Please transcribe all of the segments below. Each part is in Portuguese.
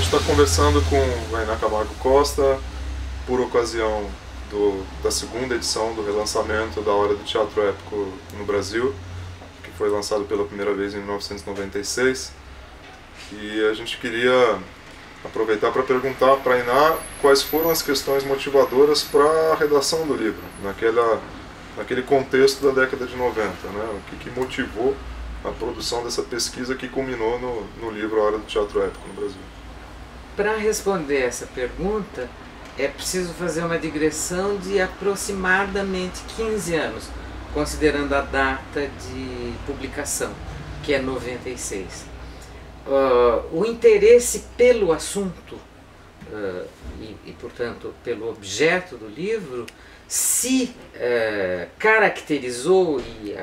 gente está conversando com o Rainan Camargo Costa por ocasião da segunda edição do relançamento da Hora do Teatro Épico no Brasil, que foi lançado pela primeira vez em 1996. E a gente queria aproveitar para perguntar para a Iná quais foram as questões motivadoras para a redação do livro, naquele contexto da década de 90, né? O que motivou a produção dessa pesquisa que culminou no livro A Hora do Teatro Épico no Brasil. Para responder essa pergunta, é preciso fazer uma digressão de aproximadamente 15 anos, considerando a data de publicação, que é 96. O interesse pelo assunto portanto, pelo objeto do livro se caracterizou e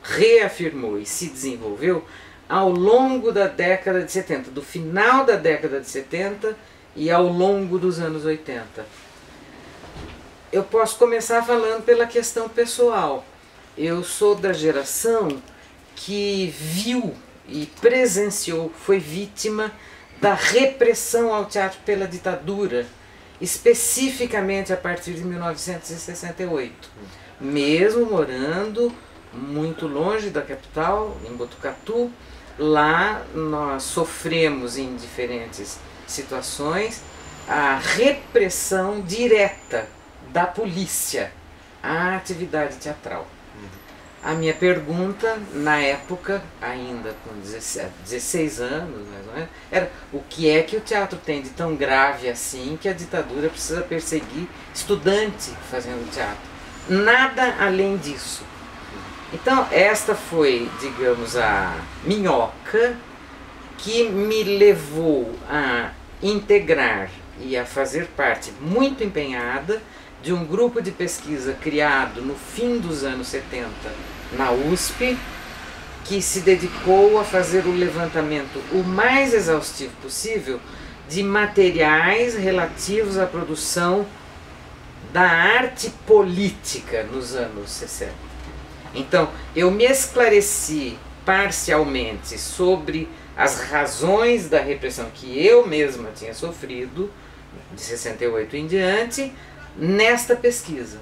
reafirmou e se desenvolveu ao longo da década de 70, do final da década de 70 e ao longo dos anos 80. Eu posso começar falando pela questão pessoal. Eu sou da geração que viu e presenciou, foi vítima da repressão ao teatro pela ditadura, especificamente a partir de 1968. Mesmo morando muito longe da capital, em Botucatu, lá nós sofremos em diferentes situações a repressão direta da polícia à atividade teatral. A minha pergunta, na época, ainda com 16 anos, mais ou menos, era: o que é que o teatro tem de tão grave assim que a ditadura precisa perseguir estudante fazendo teatro? Nada além disso. Então, esta foi, digamos, a minhoca que me levou a integrar e a fazer parte muito empenhada de um grupo de pesquisa criado no fim dos anos 70 na USP, que se dedicou a fazer o levantamento o mais exaustivo possível de materiais relativos à produção da arte política nos anos 60. Então, eu me esclareci parcialmente sobre as razões da repressão que eu mesma tinha sofrido, de 68 em diante, nesta pesquisa.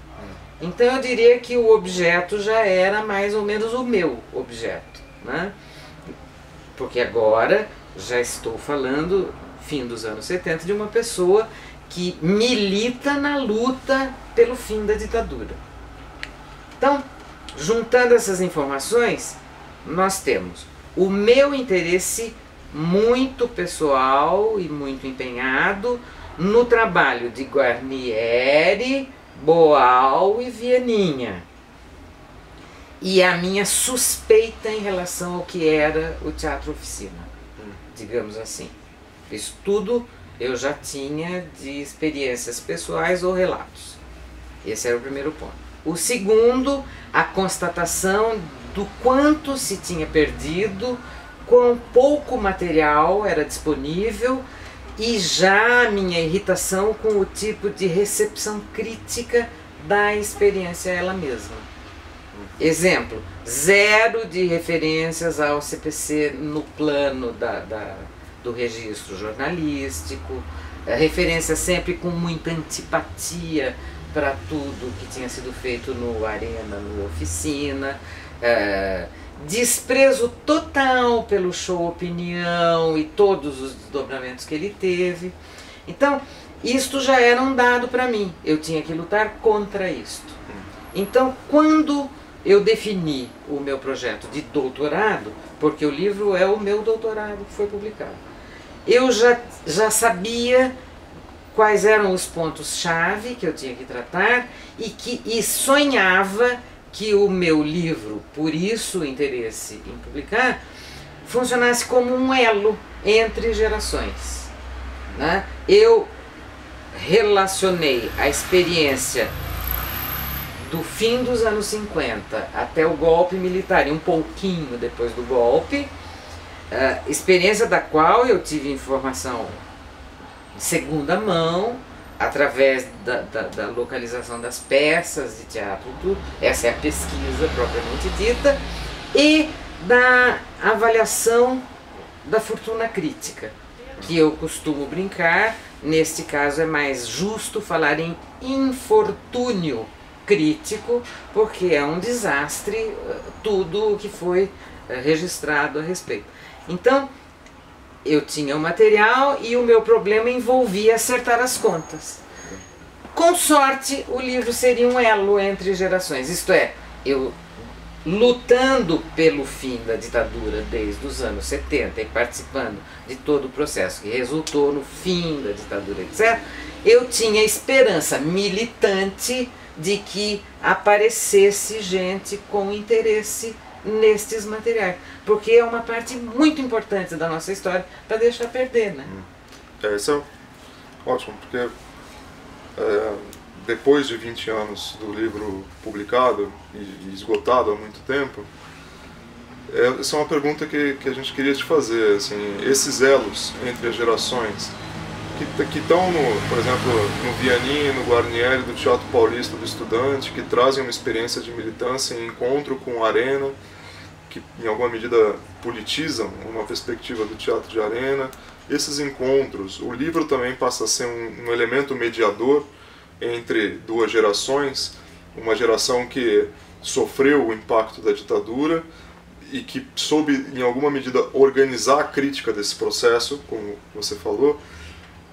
Então eu diria que o objeto já era mais ou menos o meu objeto, né? Porque agora já estou falando, fim dos anos 70, de uma pessoa que milita na luta pelo fim da ditadura. Então, juntando essas informações, nós temos o meu interesse muito pessoal e muito empenhado no trabalho de Guarnieri, Boal e Vianinha, e a minha suspeita em relação ao que era o teatro oficina, digamos assim. Isso tudo eu já tinha de experiências pessoais ou relatos. Esse era o primeiro ponto. O segundo, a constatação do quanto se tinha perdido, quão pouco material era disponível, e já a minha irritação com o tipo de recepção crítica da experiência ela mesma. Exemplo, zero de referências ao CPC no plano do registro jornalístico, referência sempre com muita antipatia para tudo que tinha sido feito no Arena, no Oficina, desprezo total pelo show Opinião e todos os desdobramentos que ele teve. Então, isto já era um dado para mim, eu tinha que lutar contra isto. Então, quando eu defini o meu projeto de doutorado, porque o livro é o meu doutorado que foi publicado, eu já sabia quais eram os pontos-chave que eu tinha que tratar e sonhava que o meu livro, por isso o interesse em publicar, funcionasse como um elo entre gerações, né? Eu relacionei a experiência do fim dos anos 50 até o golpe militar e um pouquinho depois do golpe, experiência da qual eu tive informação de segunda mão, através da localização das peças de teatro, tudo. Essa é a pesquisa propriamente dita, e da avaliação da fortuna crítica. que eu costumo brincar, neste caso é mais justo falar em infortúnio crítico, porque é um desastre tudo o que foi registrado a respeito. Então, eu tinha o material e o meu problema envolvia acertar as contas. Com sorte, o livro seria um elo entre gerações, isto é, eu lutando pelo fim da ditadura desde os anos 70 e participando de todo o processo que resultou no fim da ditadura, etc., eu tinha esperança militante de que aparecesse gente com interesse nestes materiais, porque é uma parte muito importante da nossa história para deixar perder, né? Isso é ótimo, porque depois de 20 anos do livro publicado e esgotado há muito tempo, essa é uma pergunta que a gente queria te fazer, assim, esses elos entre as gerações que estão, por exemplo, no Vianney, no Guarnieri, do Teatro Paulista do Estudante, que trazem uma experiência de militância em encontro com a arena, que em alguma medida politizam uma perspectiva do teatro de arena. Esses encontros, o livro também passa a ser um elemento mediador entre duas gerações, uma geração que sofreu o impacto da ditadura e que soube, em alguma medida, organizar a crítica desse processo, como você falou,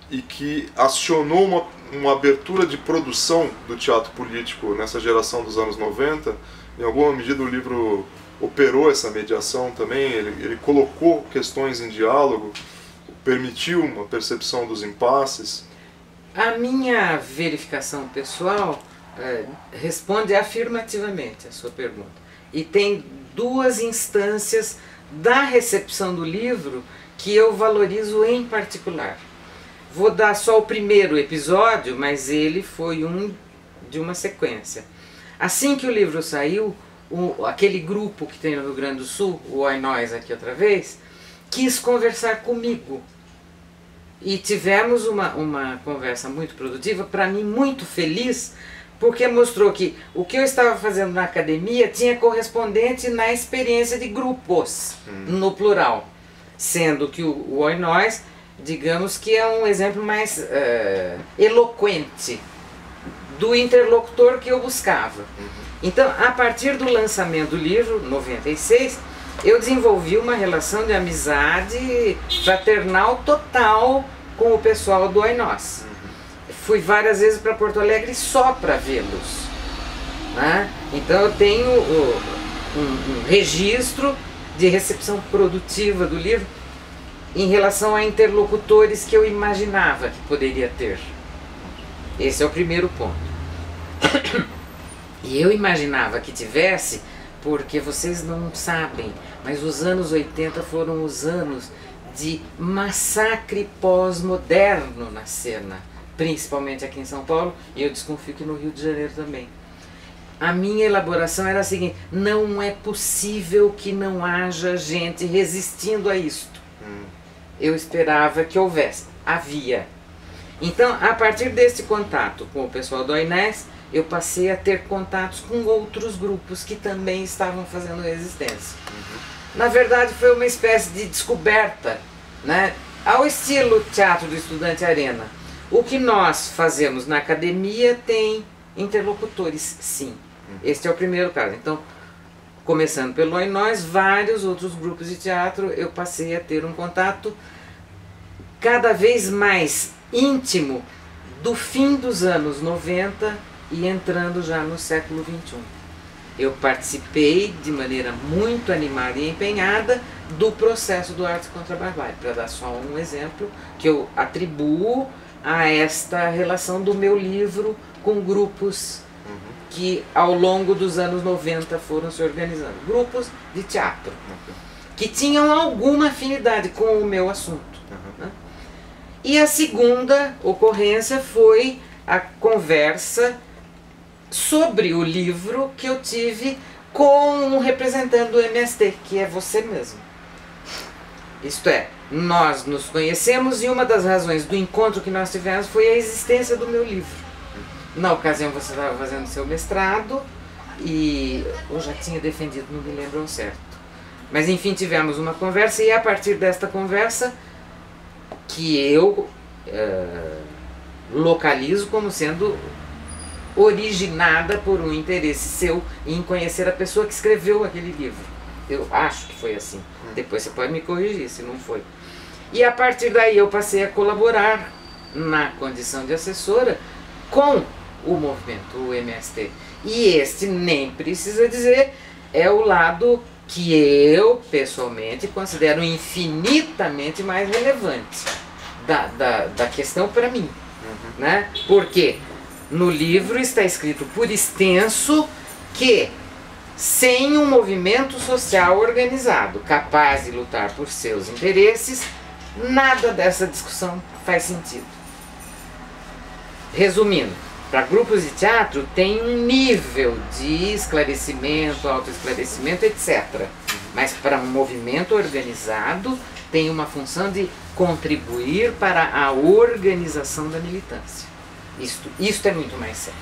e que acionou uma abertura de produção do teatro político nessa geração dos anos 90. Em alguma medida o livro operou essa mediação também, ele colocou questões em diálogo, permitiu uma percepção dos impasses. A minha verificação pessoal responde afirmativamente a sua pergunta. E tem duas instâncias da recepção do livro que eu valorizo em particular. Vou dar só o primeiro episódio, mas ele foi de uma sequência. Assim que o livro saiu, aquele grupo que tem no Rio Grande do Sul, o Oi Nós aqui outra vez, quis conversar comigo. E tivemos uma conversa muito produtiva, para mim muito feliz, porque mostrou que o que eu estava fazendo na academia tinha correspondente na experiência de grupos, no plural. Sendo que o Oi Nós, digamos que é um exemplo mais eloquente do interlocutor que eu buscava. Então, a partir do lançamento do livro, 96, eu desenvolvi uma relação de amizade fraternal total com o pessoal do Oi Nós. Fui várias vezes para Porto Alegre só para vê-los, né? Então eu tenho um registro de recepção produtiva do livro em relação a interlocutores que eu imaginava que poderia ter. Esse é o primeiro ponto. E eu imaginava que tivesse, porque vocês não sabem, mas os anos 80 foram os anos de massacre pós-moderno na cena, principalmente aqui em São Paulo, e eu desconfio que no Rio de Janeiro também. A minha elaboração era a seguinte: não é possível que não haja gente resistindo a isto. Eu esperava que houvesse. Havia. Então, a partir desse contato com o pessoal do Oi Nós, eu passei a ter contatos com outros grupos que também estavam fazendo resistência. Na verdade, foi uma espécie de descoberta, né? Ao estilo Teatro do Estudante Arena. O que nós fazemos na academia tem interlocutores, sim. Este é o primeiro caso. Então, começando pelo Oi Nós, vários outros grupos de teatro, eu passei a ter um contato cada vez mais íntimo do fim dos anos 90 e entrando já no século XXI. Eu participei de maneira muito animada e empenhada do processo do Arte contra a Barbárie, para dar só um exemplo que eu atribuo a esta relação do meu livro com grupos que ao longo dos anos 90 foram se organizando, grupos de teatro, que tinham alguma afinidade com o meu assunto. Né? E a segunda ocorrência foi a conversa sobre o livro que eu tive com um representante do MST, que é você mesmo. Isto é, nós nos conhecemos e uma das razões do encontro que nós tivemos foi a existência do meu livro. Na ocasião você estava fazendo seu mestrado e eu já tinha defendido, não me lembro ao certo. Mas enfim, tivemos uma conversa e a partir desta conversa que eu localizo como sendo originada por um interesse seu em conhecer a pessoa que escreveu aquele livro. Eu acho que foi assim. Depois você pode me corrigir se não foi. E a partir daí eu passei a colaborar na condição de assessora com o movimento, o MST. E este, nem precisa dizer, é o lado que eu, pessoalmente, considero infinitamente mais relevante da questão para mim. Né? Porque no livro está escrito por extenso que, sem um movimento social organizado, capaz de lutar por seus interesses, nada dessa discussão faz sentido. Resumindo, para grupos de teatro tem um nível de esclarecimento, autoesclarecimento, etc. Mas para um movimento organizado tem uma função de contribuir para a organização da militância. Isto é muito mais sério.